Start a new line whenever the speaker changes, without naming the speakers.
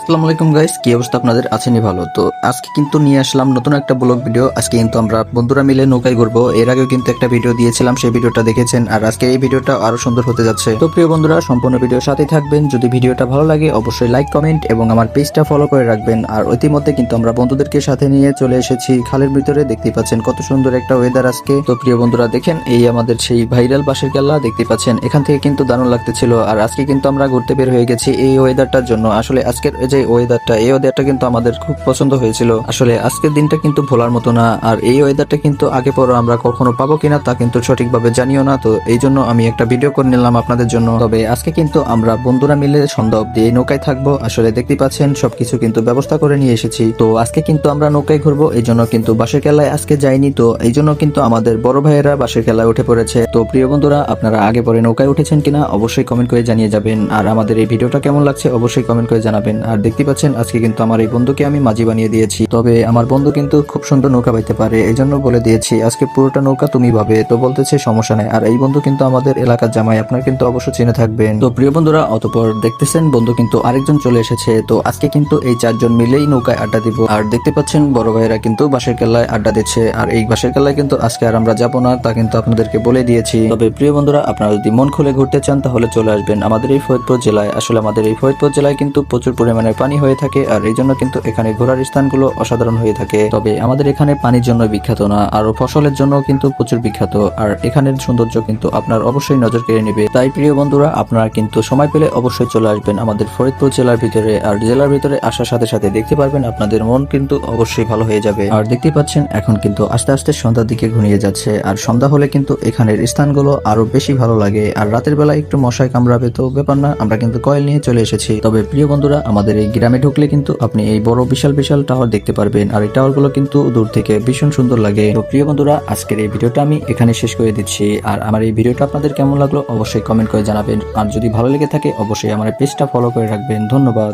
আসসালামু আলাইকুম গাইস, কি অবস্থা আপনাদের? আছেনই ভালো? তো আজকে কিন্তু নিয়ে আসলাম নতুন একটা ব্লগ ভিডিও। আজকে কিন্তু আমরা বন্ধুরা মিলে নৌকায় ঘুরবো। এর আগেও কিন্তু একটা ভিডিও দিয়েছিলাম, সেই ভিডিওটা দেখেছেন, আর আজকে এই ভিডিওটা আরো সুন্দর হতে যাচ্ছে। তো প্রিয় বন্ধুরা, সম্পূর্ণ ভিডিওর সাথে থাকবেন। যদি ভিডিওটা ভালো লাগে অবশ্যই লাইক, কমেন্ট এবং আমার পেজটা ফলো করে রাখবেন। আর ইতিমধ্যে কিন্তু আমরা বন্ধুদেরকে সাথে নিয়ে চলে এসেছি খালের ভিতরে। দেখতে পাচ্ছেন কত সুন্দর একটা ওয়েদার আজকে। তো প্রিয় বন্ধুরা দেখেন, এই আমাদের সেই ভাইরাল বাঁশের কেল্লা দেখতে পাচ্ছেন। এখান থেকে কিন্তু দারুণ লাগতেছিল। আর আজকে কিন্তু আমরা ঘুরতে বের হয়ে গেছি এই ওয়েদারটার জন্য। আসলে আজকের যে ওয়েদারটা, এই ওয়েদারটা কিন্তু আমাদের খুব পছন্দ হয়েছিল। আসলে আজকের দিনটা কিন্তু ভোলার মতো না। আর এই ওয়েদারটা কিন্তু আগে পরে আমরা কখনো পাবো কিনা তা কিন্তু সঠিকভাবে জানিও না। তো এই জন্য আমি একটা ভিডিও করে নিলাম আপনাদের জন্য। তবে আজকে কিন্তু আমরা বন্ধুরা মিলে সন্ধ্যা অব্দি এই নৌকায় থাকবো। আসলে দেখতে পাচ্ছেন সবকিছু কিন্তু ব্যবস্থা করে নিয়ে এসেছি। তো আজকে কিন্তু আমরা নৌকায় ঘুরবো, এই জন্য কিন্তু বাঁশের কেল্লায় আজকে যাইনি। তো এই জন্য কিন্তু আমাদের বড় ভাইয়েরা বাঁশের কেল্লায় উঠে পড়েছে। তো প্রিয় বন্ধুরা, আপনারা আগে পরে নৌকায় উঠেছেন কিনা অবশ্যই কমেন্ট করে জানিয়ে যাবেন। আর আমাদের এই ভিডিওটা কেমন লাগছে অবশ্যই কমেন্ট করে জানাবেন। আর দেখতে পাচ্ছেন আজকে কিন্তু আমার এই বন্ধুকে আমি মাঝি বানিয়ে দিয়েছি। তবে আমার বন্ধু কিন্তু খুব সুন্দর নৌকা বাইতে পারে, এই জন্য বলে দিয়েছি আজকে পুরোটা নৌকা তুমি ভাবে। তো বলতেছে সমস্যা নাই। আর এই বন্ধু কিন্তু আমাদের এলাকার জামাই, আপনার কিন্তু অবশ্যই চিনে থাকবেন। তো প্রিয় বন্ধুরা, অতঃপর দেখতেছেন বন্ধু কিন্তু আরেকজন চলে এসেছে। তো আজকে কিন্তু এই চারজন মিলেই নৌকায় আড্ডা দিব। আর দেখতে পাচ্ছেন বড় ভাইয়েরা কিন্তু বাঁশের কেল্লায় আড্ডা দিচ্ছে। আর এই বাঁশের কেল্লায় কিন্তু আজকে আর আমরা যাবো না, তা কিন্তু আপনাদেরকে বলে দিয়েছি। তবে প্রিয় বন্ধুরা, আপনারা যদি মন খুলে ঘুরতে চান তাহলে চলে আসবেন আমাদের এই ফরিদপুর জেলায়। আসলে আমাদের এই ফরিদপুর জেলায় কিন্তু প্রচুর পরিমাণে পানি হয়ে থাকে। আর এই জন্য কিন্তু এখানে ঘোরার স্থানগুলো অসাধারণ হয়ে থাকে। তবে আমাদের এখানে পানির জন্য বিখ্যাত না, আরো ফসলের জন্য কিন্তু প্রচুর বিখ্যাত। আর এখানের সৌন্দর্য কিন্তু আপনার অবশ্যই নজর কেড়ে নেবে। তাই প্রিয় বন্ধুরা, আপনারা কিন্তু সময় পেলে অবশ্যই চলে আসবেন আমাদের ফরিদপুর জেলার ভিতরে। আর জেলার ভিতরে আসার সাথে সাথে দেখতে পারবেন আপনাদের মন কিন্তু অবশ্যই ভালো হয়ে যাবে। আর দেখতে পাচ্ছেন এখন কিন্তু আস্তে আস্তে সন্ধ্যার দিকে ঘনিয়ে যাচ্ছে। আর সন্ধ্যা হলে কিন্তু এখানের স্থানগুলো আরো বেশি ভালো লাগে। আর রাতের বেলা একটু মশায় কামড়াবে, তো ব্যাপার না, আমরা কিন্তু কয়েল নিয়ে চলে এসেছি। তবে প্রিয় বন্ধুরা, আমাদের এই গ্রামে ঢুকলে কিন্তু আপনি এই বড় বিশাল বিশাল টাওয়ার দেখতে পারবেন। আর এই টাওয়ার গুলো কিন্তু দূর থেকে ভীষণ সুন্দর লাগে। তো প্রিয় বন্ধুরা, আজকের এই ভিডিওটা আমি এখানে শেষ করে দিচ্ছি। আর আমার এই ভিডিওটা আপনাদের কেমন লাগলো অবশ্যই কমেন্ট করে জানাবেন। আর যদি ভালো লেগে থাকে অবশ্যই আমার পেজটা ফলো করে রাখবেন। ধন্যবাদ।